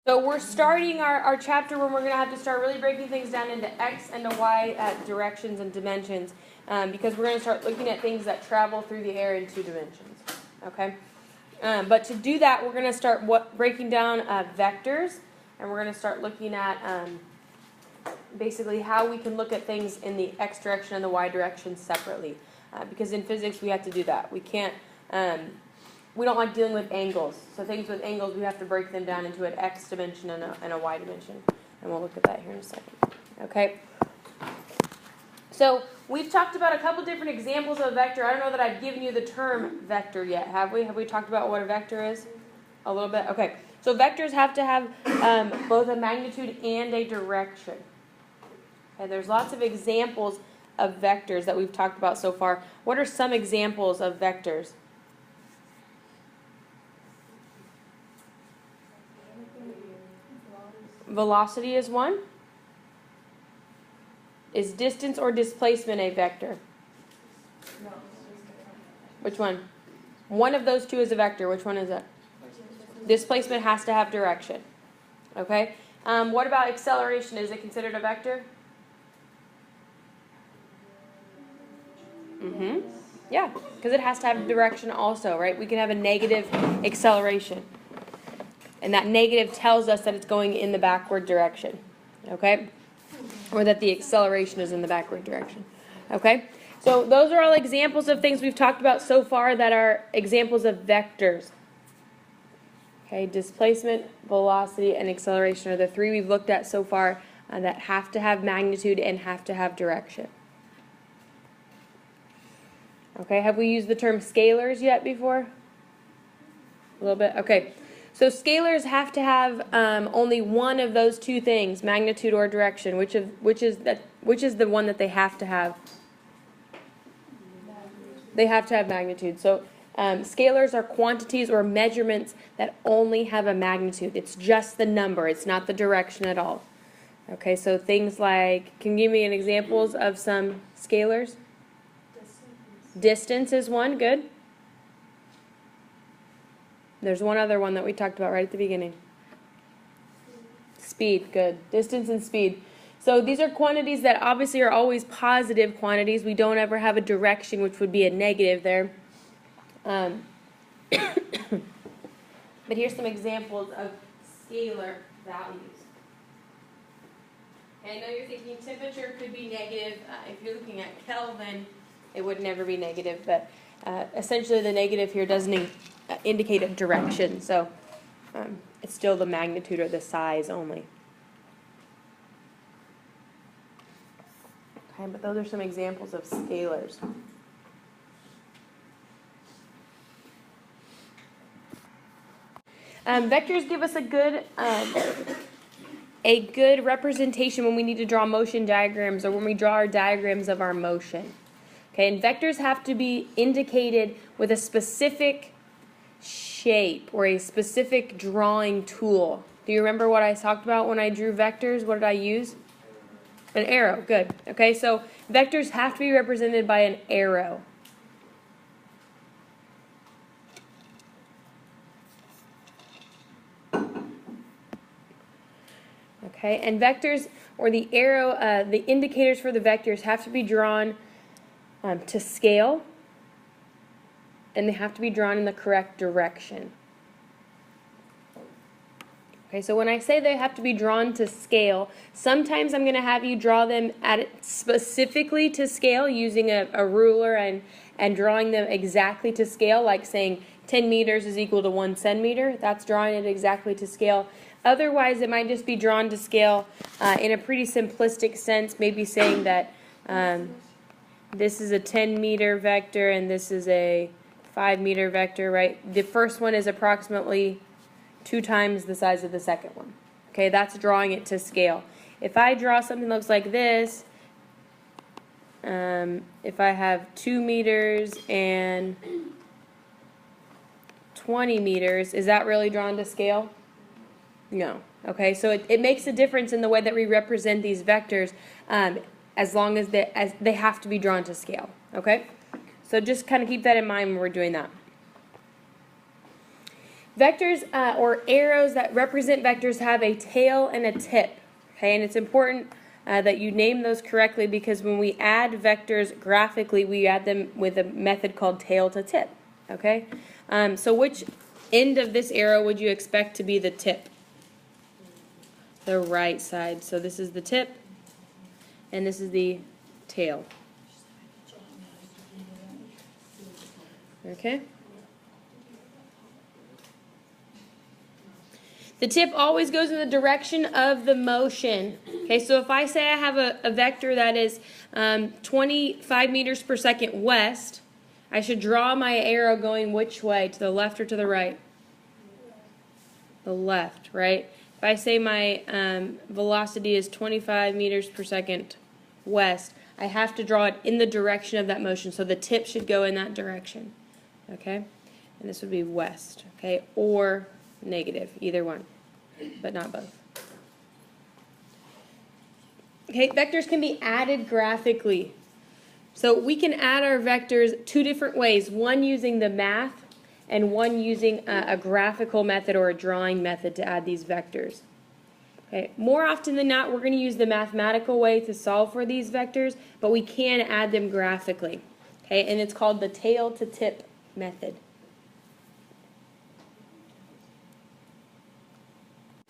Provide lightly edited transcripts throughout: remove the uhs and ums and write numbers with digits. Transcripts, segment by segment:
So we're starting our chapter where we're going to have to start really breaking things down into X and to Y directions and dimensions, because we're going to start looking at things that travel through the air in 2 dimensions. Okay? But to do that, we're going to start breaking down vectors, and we're going to start looking at basically how we can look at things in the X direction and the Y direction separately. Because in physics, we have to do that. We can't... we don't like dealing with angles. So things with angles, we have to break them down into an X dimension and a Y dimension. And we'll look at that here in a second. Okay? So we've talked about a couple different examples of a vector. I don't know that I've given you the term vector yet, have we? Have we talked about what a vector is? A little bit? Okay. So vectors have to have both a magnitude and a direction. Okay, there's lots of examples of vectors that we've talked about so far. What are some examples of vectors? Velocity is one. Is distance or displacement a vector? No. Which one? One of those two is a vector. Which one is it? Displacement has to have direction. Okay? What about acceleration? Is it considered a vector? Yeah, because it has to have direction also, right? We can have a negative acceleration. And that negative tells us that it's going in the backward direction. Okay? Or that the acceleration is in the backward direction. Okay? So those are all examples of things we've talked about so far that are examples of vectors. Okay, displacement, velocity, and acceleration are the 3 we've looked at so far that have to have magnitude and have to have direction. Okay, have we used the term scalars yet before? A little bit? Okay. So scalars have to have only one of those 2 things, magnitude or direction. Which is the one that they have to have? They have to have magnitude. So scalars are quantities or measurements that only have a magnitude. It's just the number. It's not the direction at all. Okay, so things like, can you give me an examples of some scalars? Distance is one. Good. There's one other one that we talked about right at the beginning. Speed, good. Distance and speed. So these are quantities that obviously are always positive quantities. We don't ever have a direction, which would be a negative there. But here's some examples of scalar values. And I know you're thinking temperature could be negative. If you're looking at Kelvin, it would never be negative. But essentially the negative here doesn't indicate a direction, so it's still the magnitude or the size only. Okay, but those are some examples of scalars. Vectors give us a good representation when we need to draw motion diagrams or when we draw our diagrams of our motion. Okay, and vectors have to be indicated with a specific shape or a specific drawing tool. Do you remember what I talked about when I drew vectors? What did I use? An arrow. Good. Okay, so vectors have to be represented by an arrow. Okay, and vectors, or the arrow, the indicators for the vectors have to be drawn to scale, and they have to be drawn in the correct direction. Okay, so when I say they have to be drawn to scale, sometimes I'm going to have you draw them specifically to scale using a ruler and drawing them exactly to scale, like saying 10 meters is equal to 1 centimeter. That's drawing it exactly to scale. Otherwise, it might just be drawn to scale in a pretty simplistic sense, maybe saying that this is a 10-meter vector and this is a 5-meter vector, right? The first one is approximately 2 times the size of the second one. Okay, that's drawing it to scale. If I draw something that looks like this, if I have 2 meters and 20 meters, is that really drawn to scale? No. Okay, so it makes a difference in the way that we represent these vectors as long as they have to be drawn to scale. Okay? So just kind of keep that in mind when we're doing that. Vectors or arrows that represent vectors have a tail and a tip. Okay, and it's important that you name those correctly because when we add vectors graphically, we add them with a method called tail to tip. Okay, so which end of this arrow would you expect to be the tip? The right side. So this is the tip, and this is the tail. Okay. The tip always goes in the direction of the motion. Okay, so if I say I have a vector that is 25 meters per second west, I should draw my arrow going which way? To the left or to the right? The left, right? If I say my velocity is 25 meters per second west, I have to draw it in the direction of that motion. So the tip should go in that direction. Okay? And this would be west. Okay? Or negative, either one, but not both. Okay, vectors can be added graphically. So we can add our vectors two different ways, one using the math and one using a graphical method or a drawing method to add these vectors. Okay, more often than not, we're going to use the mathematical way to solve for these vectors, but we can add them graphically. Okay, and it's called the tail to tip method.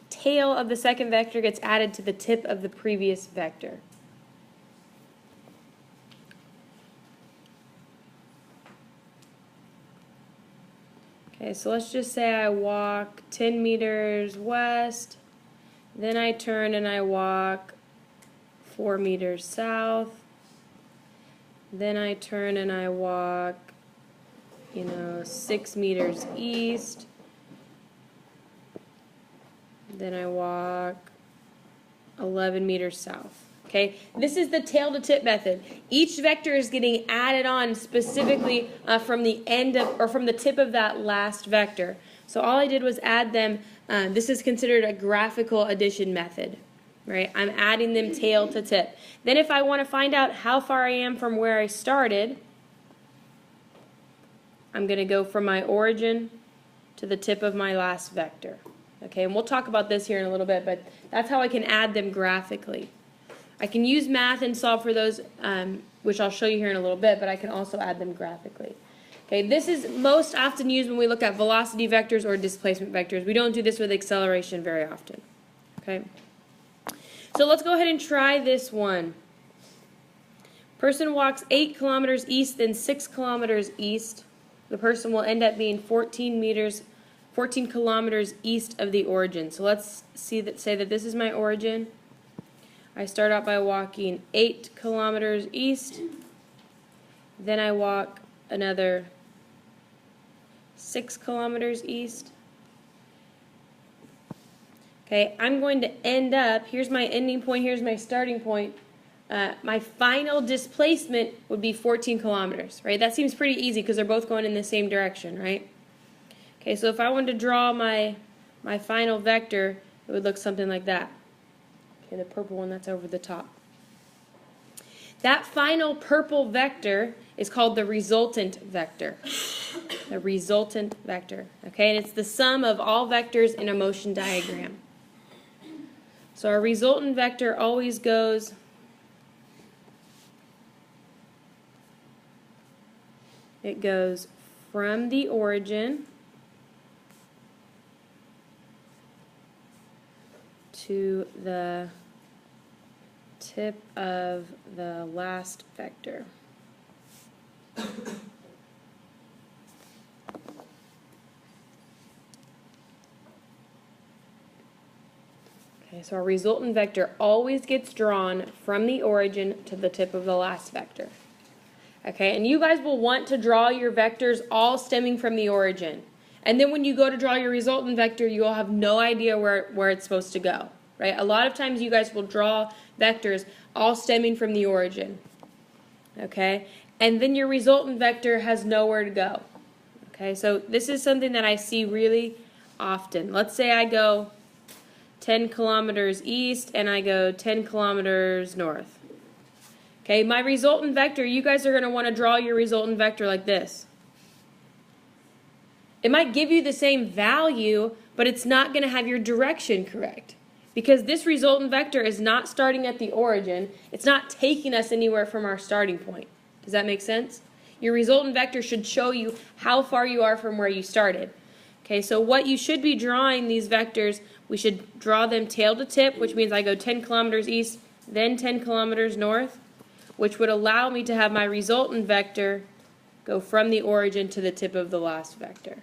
Tail of the second vector gets added to the tip of the previous vector. Okay, so let's just say I walk 10 meters west, then I turn and I walk 4 meters south, then I turn and I walk, 6 meters east, then I walk 11 meters south. Okay, this is the tail to tip method. Each vector is getting added on specifically from the end of, or from the tip of that last vector. So all I did was add them. This is considered a graphical addition method, right? I'm adding them tail to tip. Then if I want to find out how far I am from where I started, I'm going to go from my origin to the tip of my last vector. Okay, and we'll talk about this here in a little bit, but that's how I can add them graphically. I can use math and solve for those, which I'll show you here in a little bit, but I can also add them graphically. Okay, this is most often used when we look at velocity vectors or displacement vectors. We don't do this with acceleration very often. Okay, so let's go ahead and try this one. Person walks 8 kilometers east, then 6 kilometers east. The person will end up being 14 kilometers east of the origin. So let's say that this is my origin. I start out by walking 8 kilometers east, then I walk another 6 kilometers east. Okay, I'm going to end up, here's my ending point, here's my starting point. My final displacement would be 14 kilometers, right? That seems pretty easy because they're both going in the same direction, right? Okay, so if I wanted to draw my final vector, it would look something like that. Okay, the purple one that's over the top. That final purple vector is called the resultant vector. The resultant vector. Okay, and it's the sum of all vectors in a motion diagram. So our resultant vector always goes from the origin to the tip of the last vector. Okay, so our resultant vector always gets drawn from the origin to the tip of the last vector. Okay, and you guys will want to draw your vectors all stemming from the origin. And then when you go to draw your resultant vector, you will have no idea where it's supposed to go. Right? A lot of times you guys will draw vectors all stemming from the origin. Okay? And then your resultant vector has nowhere to go. Okay? So this is something that I see really often. Let's say I go 10 kilometers east and I go 10 kilometers north. Okay, my resultant vector, you guys are going to want to draw your resultant vector like this. It might give you the same value, but it's not going to have your direction correct. Because this resultant vector is not starting at the origin. It's not taking us anywhere from our starting point. Does that make sense? Your resultant vector should show you how far you are from where you started. Okay, so what you should be drawing these vectors, we should draw them tail to tip, which means I go 10 kilometers east, then 10 kilometers north, which would allow me to have my resultant vector go from the origin to the tip of the last vector.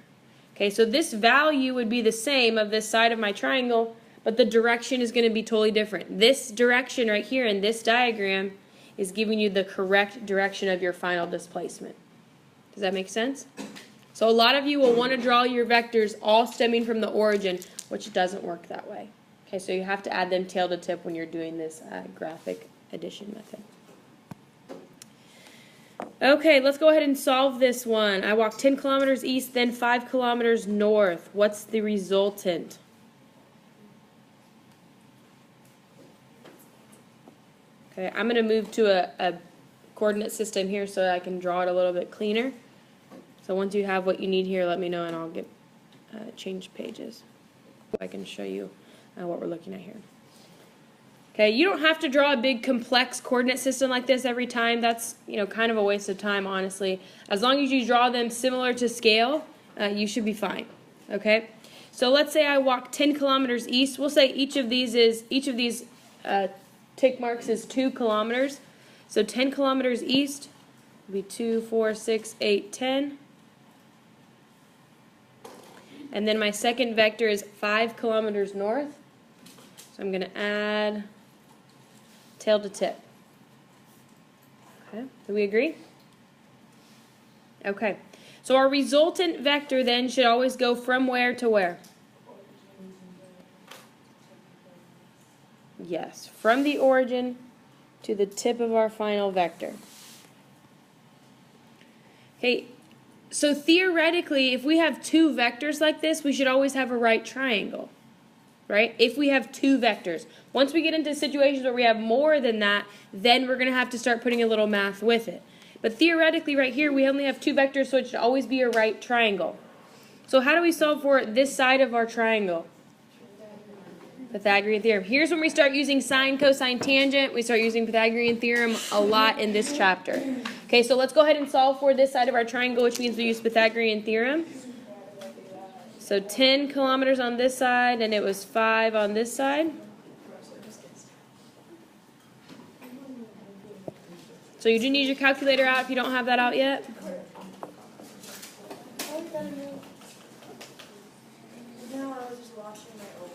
Okay, so this value would be the same of this side of my triangle, but the direction is going to be totally different. This direction right here in this diagram is giving you the correct direction of your final displacement. Does that make sense? So a lot of you will want to draw your vectors all stemming from the origin, which doesn't work that way. Okay, so you have to add them tail to tip when you're doing this graphic addition method. Okay, let's go ahead and solve this one. I walk 10 kilometers east, then 5 kilometers north. What's the resultant? Okay, I'm going to move to a coordinate system here so I can draw it a little bit cleaner. So once you have what you need here, let me know and I'll get change pages. I can show you what we're looking at here. Okay, you don't have to draw a big complex coordinate system like this every time. That's, kind of a waste of time, honestly. As long as you draw them similar to scale, you should be fine. Okay, so let's say I walk 10 kilometers east. We'll say each of these tick marks is 2 kilometers. So 10 kilometers east will be 2, 4, 6, 8, 10. And then my second vector is 5 kilometers north. So I'm going to add tail to tip. Okay, do we agree? Okay, so our resultant vector then should always go from where to where? Yes, from the origin to the tip of our final vector. Okay, so theoretically, if we have two vectors like this, we should always have a right triangle, right? If we have two vectors. Once we get into situations where we have more than that, then we're going to have to start putting a little math with it. But theoretically, right here, we only have two vectors, so it should always be a right triangle. So how do we solve for this side of our triangle? Pythagorean theorem. Here's when we start using sine, cosine, tangent. We start using Pythagorean theorem a lot in this chapter. Okay, so let's go ahead and solve for this side of our triangle, which means we use Pythagorean theorem. So 10 kilometers on this side, and it was 5 on this side. So you do need your calculator out if you don't have that out yet. No, I was just washing my own.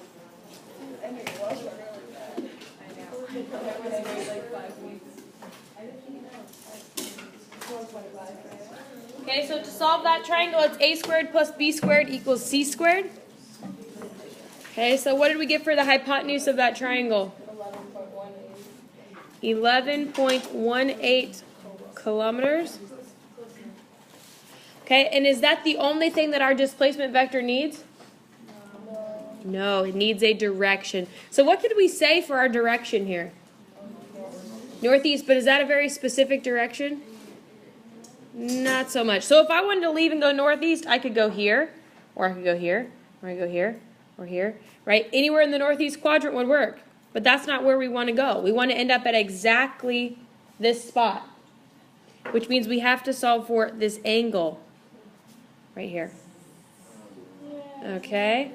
And it was really bad. I know. That was like 5 weeks. I didn't know. 4.5. Okay, so to solve that triangle, it's a squared plus b squared equals c squared. Okay, so what did we get for the hypotenuse of that triangle? 11.18 kilometers. Okay, and is that the only thing that our displacement vector needs? No, it needs a direction. So what could we say for our direction here? Northeast, but is that a very specific direction? Not so much. So if I wanted to leave and go northeast, I could go here, or I could go here, or I could go here, or here, right? Anywhere in the northeast quadrant would work, but that's not where we want to go. We want to end up at exactly this spot, which means we have to solve for this angle right here. Okay?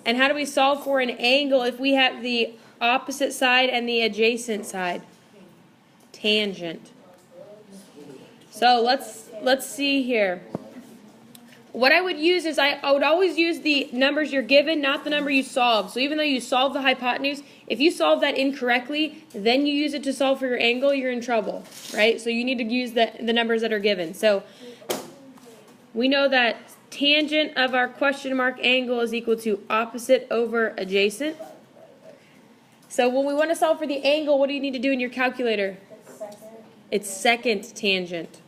And how do we solve for an angle if we have the opposite side and the adjacent side? Tangent. So let's see here. What I would use is I would always use the numbers you're given, not the number you solve. So even though you solve the hypotenuse, if you solve that incorrectly, then you use it to solve for your angle, you're in trouble, right? So you need to use the numbers that are given. So we know that tangent of our question mark angle is equal to opposite over adjacent. So when we want to solve for the angle, what do you need to do in your calculator? It's second tangent.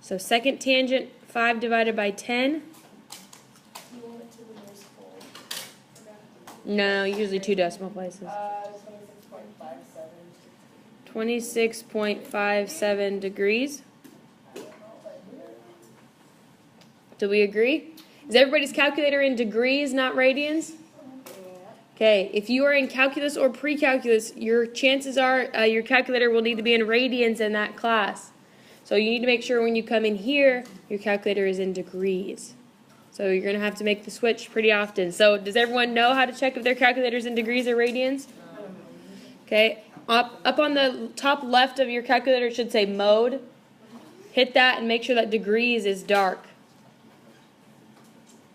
So second tangent, 5 divided by 10. No, usually 2 decimal places. 26.57 degrees. Do we agree? Is everybody's calculator in degrees, not radians? Okay, if you are in calculus or pre-calculus, your chances are your calculator will need to be in radians in that class. So you need to make sure when you come in here, your calculator is in degrees. So you're going to have to make the switch pretty often. So does everyone know how to check if their calculator's in degrees or radians? Okay, up on the top left of your calculator it should say mode. Hit that and make sure that degrees is dark.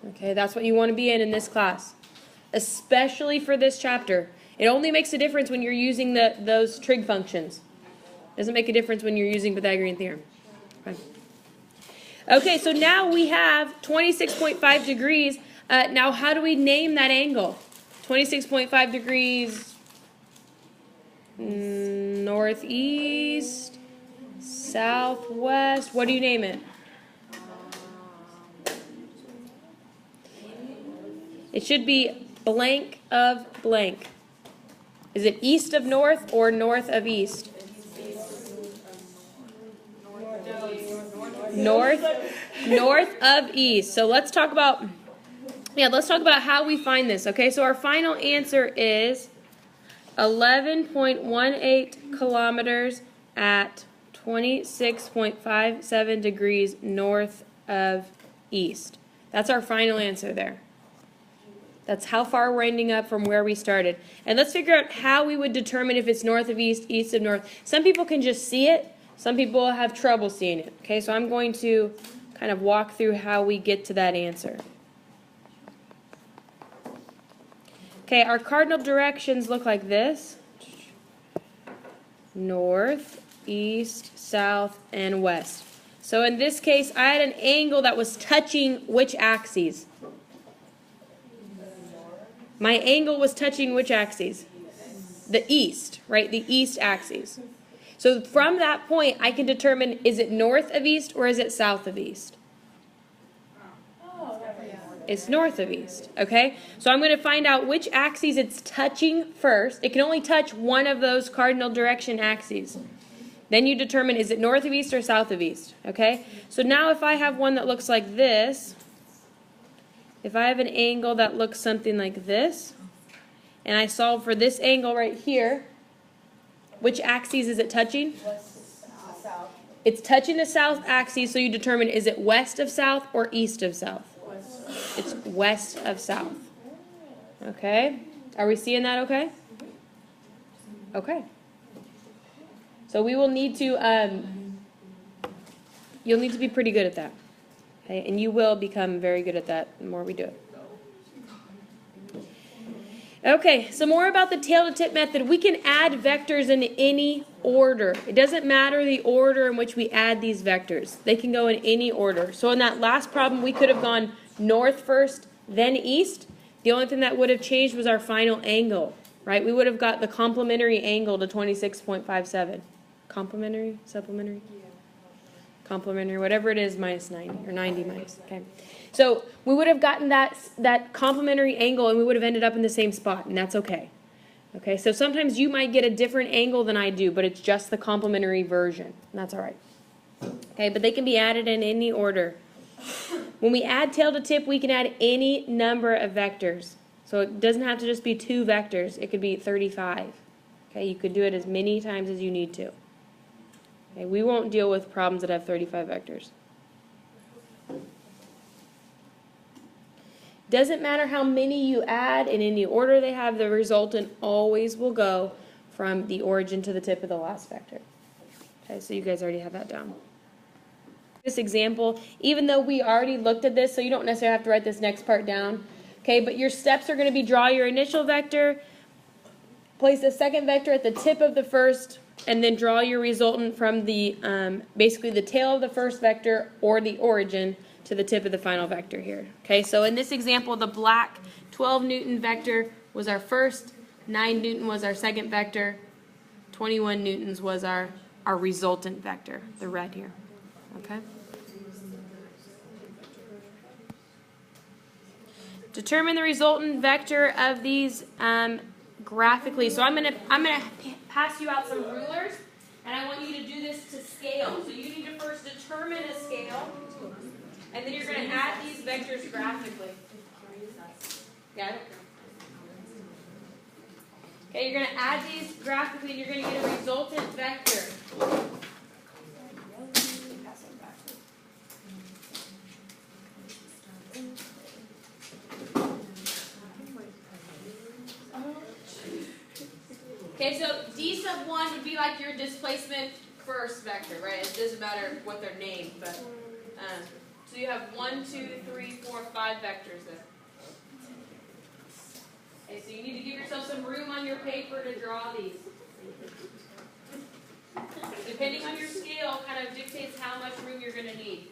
Okay, that's what you want to be in this class, especially for this chapter. It only makes a difference when you're using those trig functions. It doesn't make a difference when you're using Pythagorean theorem. Okay, so now we have 26.5 degrees. Now how do we name that angle? 26.5 degrees northeast, southwest. What do you name it? It should be blank of blank. Is it east of north or north of east? North of east. So let's talk about how we find this. Okay, so our final answer is 11.18 kilometers at 26.57 degrees north of east. That's our final answer there. That's how far we're ending up from where we started. And let's figure out how we would determine if it's north of east, east of north. Some people can just see it. Some people have trouble seeing it. Okay, so I'm going to kind of walk through how we get to that answer. Okay, our cardinal directions look like this. North, east, south, and west. So in this case, I had an angle that was touching which axes? My angle was touching which axes? The east, right? The east axis. So from that point, I can determine, is it north of east or is it south of east? It's north of east, okay? So I'm going to find out which axes it's touching first. It can only touch one of those cardinal direction axes. Then you determine, is it north of east or south of east, okay? So now if I have one that looks like this, if I have an angle that looks something like this, and I solve for this angle right here, which axes is it touching? South. It's touching the south axis, so you determine, is it west of south or east of south? It's west of south. Okay? Are we seeing that okay? Okay. So we will need to, you'll need to be pretty good at that. Okay? And you will become very good at that the more we do it. Okay, so more about the tail to tip method. We can add vectors in any order. It doesn't matter the order in which we add these vectors. They can go in any order. So in that last problem, we could have gone north first, then east. The only thing that would have changed was our final angle, right? We would have got the complementary angle to 26.57. Complementary? Supplementary? Complementary, whatever it is, minus 90, or 90 minus, okay? So we would have gotten that complementary angle and we would have ended up in the same spot, and that's okay. Okay, so sometimes you might get a different angle than I do, but it's just the complementary version, and that's all right. Okay, but they can be added in any order. When we add tail to tip, we can add any number of vectors. So it doesn't have to just be 2 vectors. It could be 35. Okay, you could do it as many times as you need to. Okay, we won't deal with problems that have 35 vectors. Doesn't matter how many you add, in any order they have, the resultant always will go from the origin to the tip of the last vector. Okay, so you guys already have that down. This example, even though we already looked at this, so you don't necessarily have to write this next part down. Okay, but your steps are going to be draw your initial vector, place the second vector at the tip of the first, and then draw your resultant from the basically the tail of the first vector or the origin to the tip of the final vector here. Okay, so in this example, the black 12 Newton vector was our first, 9 Newton was our second vector, 21 Newtons was our resultant vector, the red here. Okay. Determine the resultant vector of these graphically. So I'm gonna pass you out some rulers, and I want you to do this to scale. So you need to first determine a scale. And then you're going to add these vectors graphically. Yeah, I don't care. Okay, you're going to add these graphically and you're going to get a resultant vector. Okay, so D sub 1 would be like your displacement first vector, right? It doesn't matter what they're named, but so you have 1, 2, 3, 4, 5 vectors there. Okay, so you need to give yourself some room on your paper to draw these. Depending on your scale, kind of dictates how much room you're going to need.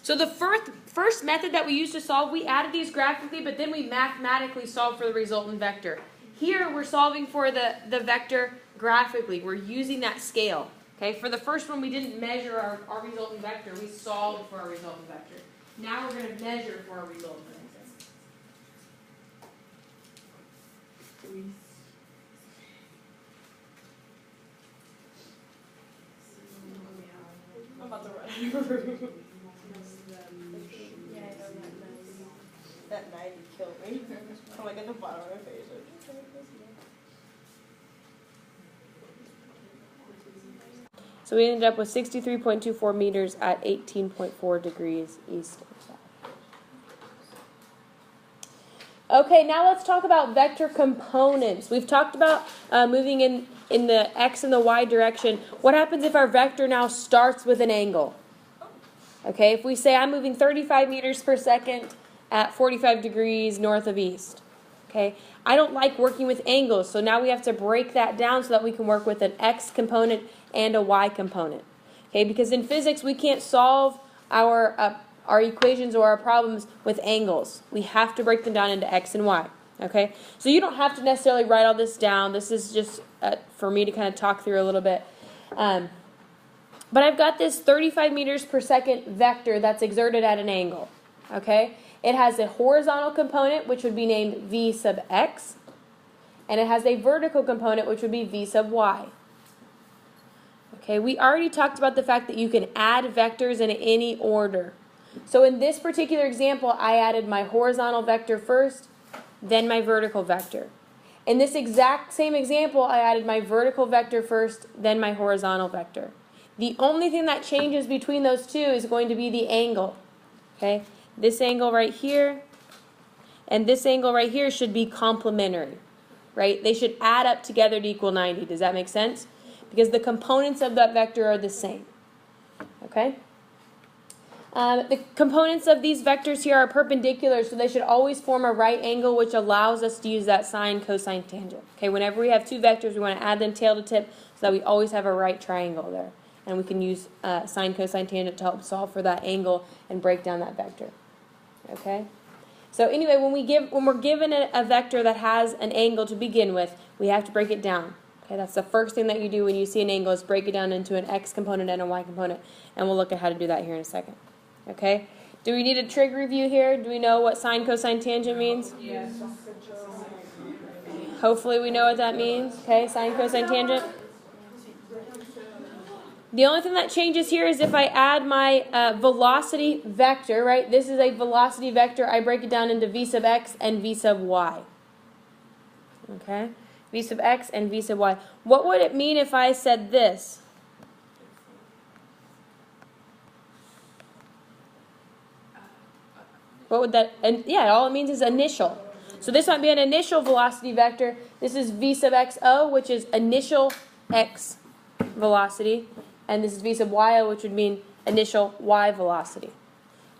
So the first method that we used to solve, we added these graphically, but then we mathematically solved for the resultant vector. Here, we're solving for the vector graphically. We're using that scale. Okay, for the first one, we didn't measure our resultant vector. We solved for our resultant vector. Now we're going to measure for our resultant vector. I'm about to run out of room. That 90 killed me. I'm like at the bottom of my face. So we ended up with 63.24 meters at 18.4 degrees east of south. Okay, now let's talk about vector components. We've talked about moving in the x and the y direction. What happens if our vector now starts with an angle? Okay, if we say I'm moving 35 meters per second at 45 degrees north of east. Okay, I don't like working with angles, so now we have to break that down so that we can work with an x component and a y component. Okay, because in physics we can't solve our equations or our problems with angles. We have to break them down into x and y. Okay, so you don't have to necessarily write all this down. This is just for me to kind of talk through a little bit. But I've got this 35 meters per second vector that's exerted at an angle. Okay, it has a horizontal component, which would be named v sub x, and it has a vertical component, which would be v sub y. Okay, we already talked about the fact that you can add vectors in any order. So in this particular example, I added my horizontal vector first, then my vertical vector. In this exact same example, I added my vertical vector first, then my horizontal vector. The only thing that changes between those two is going to be the angle. Okay, this angle right here and this angle right here should be complementary, right? They should add up together to equal 90. Does that make sense? Because the components of that vector are the same. Okay? The components of these vectors here are perpendicular, so they should always form a right angle, which allows us to use that sine, cosine, tangent. Okay, whenever we have two vectors, we want to add them tail to tip so that we always have a right triangle there. And we can use sine, cosine, tangent to help solve for that angle and break down that vector. Okay? So anyway, when we're given a vector that has an angle to begin with, we have to break it down. Okay, that's the first thing that you do when you see an angle is break it down into an x component and a y component. And we'll look at how to do that here in a second. Okay? Do we need a trig review here? Do we know what sine, cosine, tangent means? Yes. Hopefully we know what that means. Okay, sine, cosine, tangent. The only thing that changes here is if I add my velocity vector, right? This is a velocity vector. I break it down into v sub x and v sub y. Okay? V sub x and v sub y. What would it mean if I said this? What would that, and yeah, all it means is initial. So this might be an initial velocity vector. This is v sub xo, which is initial x velocity. And this is v sub yo, which would mean initial y velocity.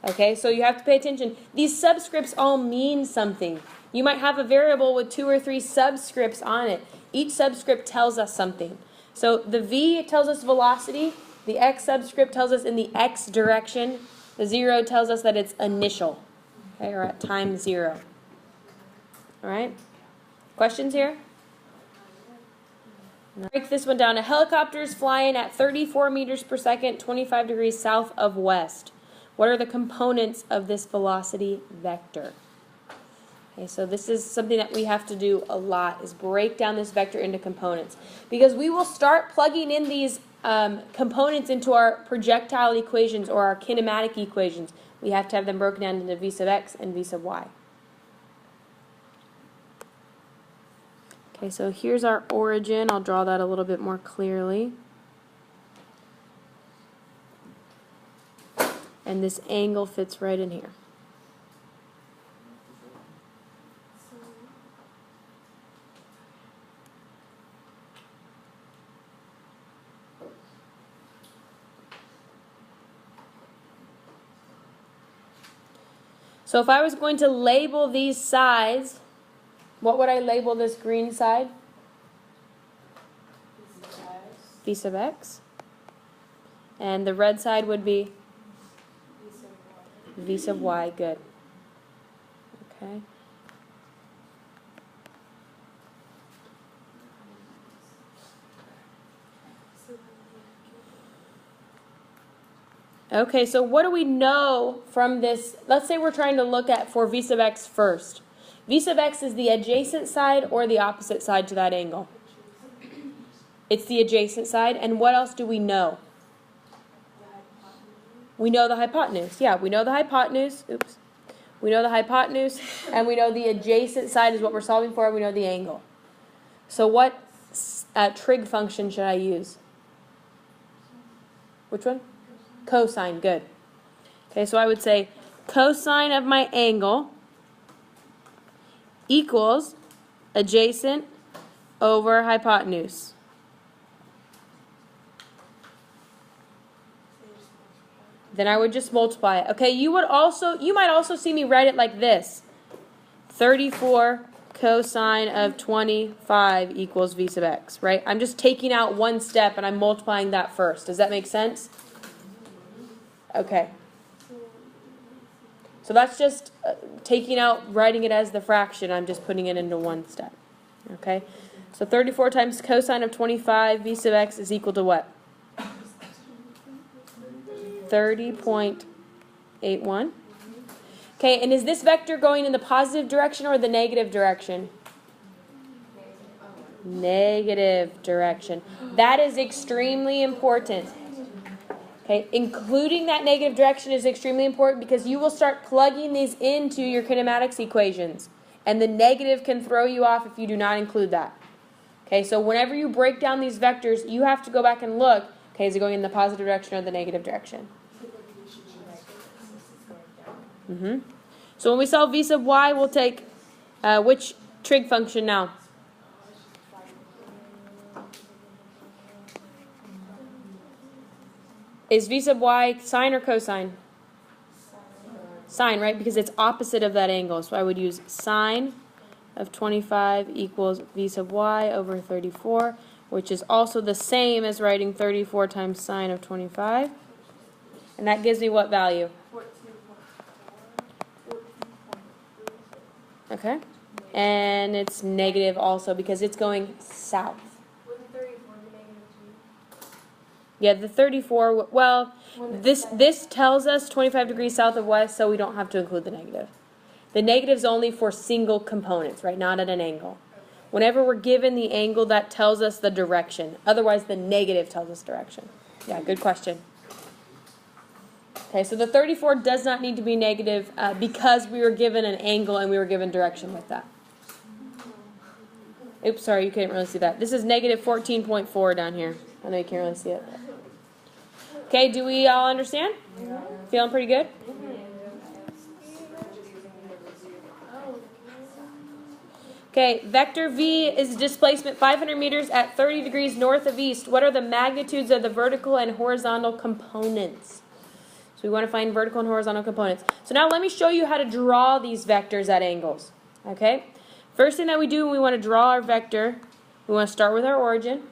Okay, so you have to pay attention. These subscripts all mean something. You might have a variable with 2 or 3 subscripts on it. Each subscript tells us something. So the v tells us velocity. The x subscript tells us in the x direction. The 0 tells us that it's initial. Okay, or at time 0. All right? Questions here? Break this one down. A helicopter is flying at 34 meters per second, 25 degrees south of west. What are the components of this velocity vector? Okay, so this is something that we have to do a lot, is break down this vector into components. Because we will start plugging in these components into our projectile equations or our kinematic equations. We have to have them broken down into v sub x and v sub y. Okay, so here's our origin. I'll draw that a little bit more clearly. And this angle fits right in here. So if I was going to label these sides, what would I label this green side? V sub x. And the red side would be? V sub y. Good. Okay. Okay, so what do we know from this? Let's say we're trying to look at for v sub x first. V sub x is the adjacent side or the opposite side to that angle? It's the adjacent side. And what else do we know? We know the hypotenuse. Yeah, we know the hypotenuse. Oops. We know the hypotenuse, and we know the adjacent side is what we're solving for, and we know the angle. So what trig function should I use? Which one? Cosine. Good. Okay, so I would say cosine of my angle equals adjacent over hypotenuse. Then I would just multiply it. Okay, you might also see me write it like this. 34 cosine of 25 equals v sub x, right? I'm just taking out one step and I'm multiplying that first. Does that make sense? Okay. So that's just taking out, writing it as the fraction. I'm just putting it into one step. Okay? So 34 times cosine of 25 v sub x is equal to what? 30.81. Okay, and is this vector going in the positive direction or the negative direction? Negative direction. That is extremely important. Okay, including that negative direction is extremely important because you will start plugging these into your kinematics equations. And the negative can throw you off if you do not include that. Okay, so whenever you break down these vectors, you have to go back and look, okay, is it going in the positive direction or the negative direction? So when we solve v sub y, we'll take which trig function now? Is v sub y sine or cosine? Sine, right? Because it's opposite of that angle. So I would use sine of 25 equals v sub y over 34, which is also the same as writing 34 times sine of 25. And that gives me what value? Okay. And it's negative also because it's going south. Wouldn't 34 be negative 2? Yeah, the 34, well, this tells us 25 degrees south of west, so we don't have to include the negative. The negative's only for single components, right? Not at an angle. Whenever we're given the angle, that tells us the direction. Otherwise, the negative tells us direction. Yeah, good question. Okay, so the 34 does not need to be negative because we were given an angle and we were given direction with that. Oops, sorry, you couldn't really see that. This is negative 14.4 down here. I know you can't really see it. Okay, do we all understand? Feeling pretty good? Okay, vector V is displacement 500 meters at 30 degrees north of east. What are the magnitudes of the vertical and horizontal components? So we want to find vertical and horizontal components. So now let me show you how to draw these vectors at angles. Okay? First thing that we do when we want to draw our vector, we want to start with our origin.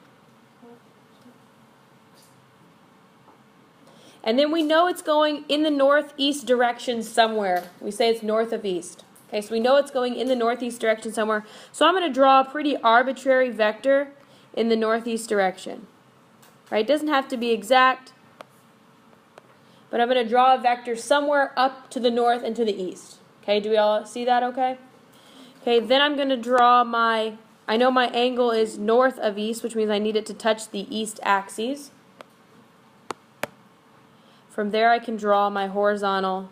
And then we know it's going in the northeast direction somewhere. We say it's north of east. Okay, so we know it's going in the northeast direction somewhere. So I'm going to draw a pretty arbitrary vector in the northeast direction. Right? It doesn't have to be exact, but I'm going to draw a vector somewhere up to the north and to the east. Okay, do we all see that okay? Okay, then I'm going to draw I know my angle is north of east, which means I need it to touch the east axis. From there I can draw my horizontal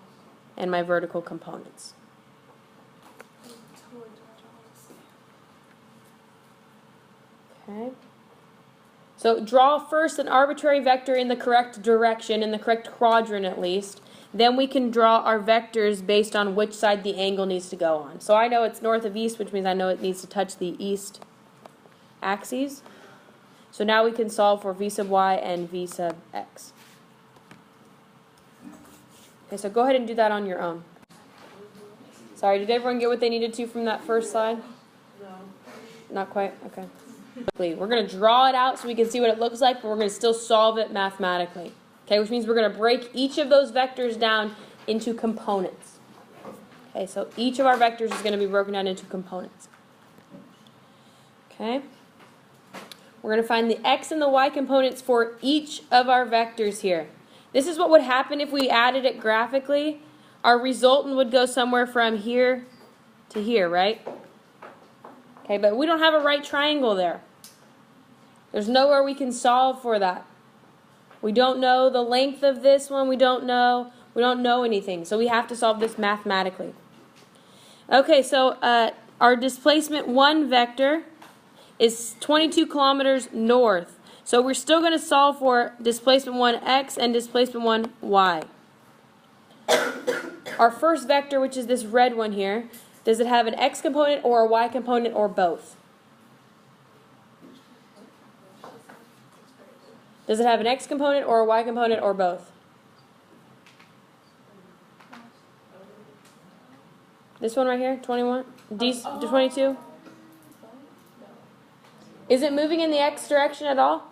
and my vertical components. Okay. So draw first an arbitrary vector in the correct direction, in the correct quadrant at least. Then we can draw our vectors based on which side the angle needs to go on. So I know it's north of east, which means I know it needs to touch the east axes. So now we can solve for v sub y and v sub x. Okay, so go ahead and do that on your own. Sorry, did everyone get what they needed to from that first slide? No. Not quite? Okay. We're going to draw it out so we can see what it looks like, but we're going to still solve it mathematically. Okay, which means we're going to break each of those vectors down into components. Okay, so each of our vectors is going to be broken down into components. Okay. We're going to find the x and the y components for each of our vectors here. This is what would happen if we added it graphically. Our resultant would go somewhere from here to here, right? Okay, but we don't have a right triangle there. There's nowhere we can solve for that. We don't know the length of this one. We don't know anything. So we have to solve this mathematically. Okay, so our displacement 1 vector is 22 kilometers north. So we're still going to solve for displacement 1x and displacement 1y. Our first vector, which is this red one here, does it have an x component or a y component or both? Does it have an x component or a y component or both? This one right here, 21? 22? Is it moving in the x direction at all?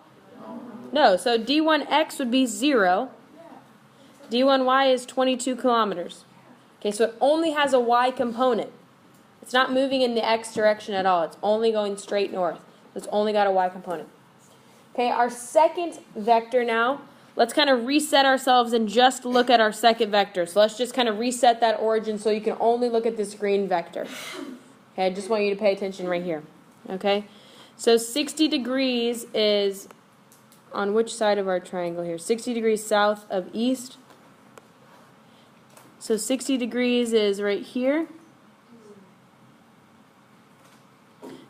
No, so d1x would be 0. d1y is 22 kilometers. Okay, so it only has a y component. It's not moving in the x direction at all. It's only going straight north. It's only got a y component. Okay, our second vector now, let's kind of reset ourselves and just look at our second vector. So let's just kind of reset that origin so you can only look at this green vector. Okay, I just want you to pay attention right here. Okay, so 60 degrees is on which side of our triangle here? 60 degrees south of east. So 60 degrees is right here.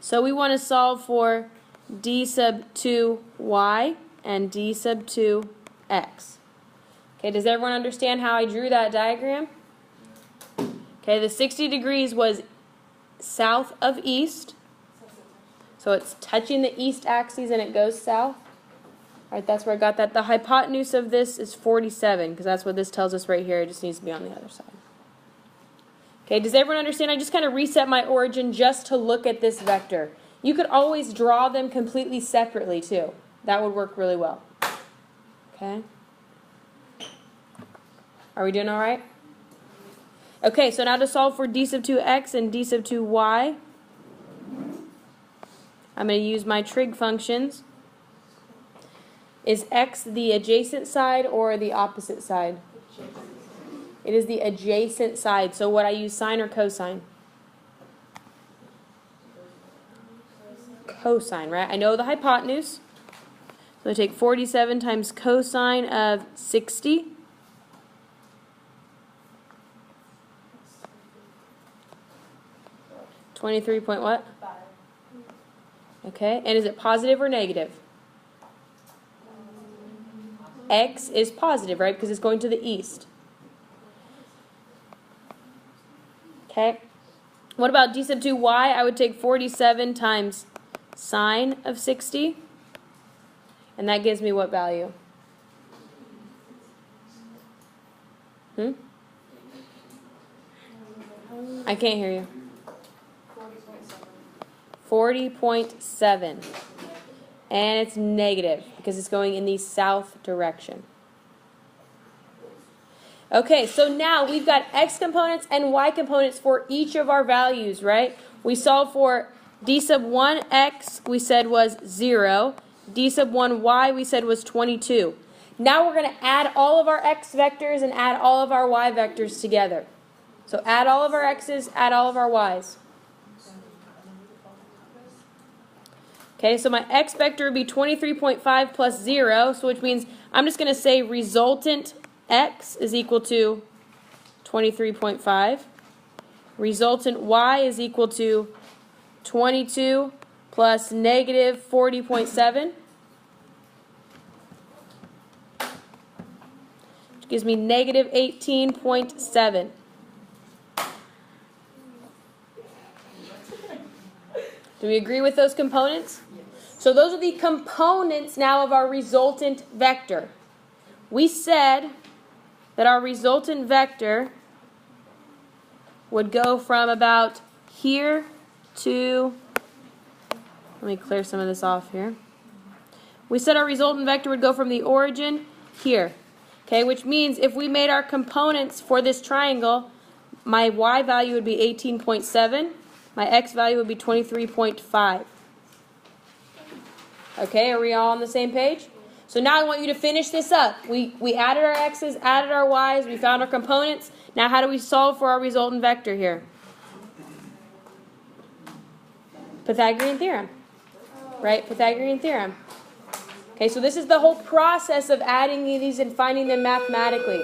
So we want to solve for d sub 2y and d sub 2x. Okay, does everyone understand how I drew that diagram? Okay, the 60 degrees was south of east. So it's touching the east axis and it goes south. All right, that's where I got that. The hypotenuse of this is 47 because that's what this tells us right here. It just needs to be on the other side. Okay, does everyone understand? I just kind of reset my origin just to look at this vector. You could always draw them completely separately too. That would work really well. Okay? Are we doing all right? Okay, so now to solve for d sub 2x and d sub 2y, I'm going to use my trig functions. Is x the adjacent side or the opposite side? It is the adjacent side. So would I use sine or cosine? Cosine, right? I know the hypotenuse. So I take 47 times cosine of 60. $23 point what? Okay, and is it positive or negative? X is positive, right? Because it's going to the east. Okay. What about d sub 2y? I would take 47 times sine of 60. And that gives me what value? I can't hear you. 40.7. And it's negative because it's going in the south direction. Okay, so now we've got x components and y components for each of our values, right? We solve for D sub 1x we said was 0. D sub 1y we said was 22. Now we're going to add all of our x vectors and add all of our y vectors together. So add all of our x's, add all of our y's. Okay, so my x vector would be 23.5 plus 0, so which means I'm just going to say resultant x is equal to 23.5. Resultant y is equal to 22 plus negative 40.7. Which gives me negative 18.7. Do we agree with those components? So those are the components now of our resultant vector. We said that our resultant vector would go from about here to, let me clear some of this off here. We said our resultant vector would go from the origin here. Okay, which means if we made our components for this triangle, my y value would be 18.7. My x value would be 23.5. Okay, are we all on the same page? So now I want you to finish this up. We added our x's, added our y's, we found our components. Now how do we solve for our resultant vector here? Pythagorean theorem. Right, Pythagorean theorem. Okay, so this is the whole process of adding these and finding them mathematically.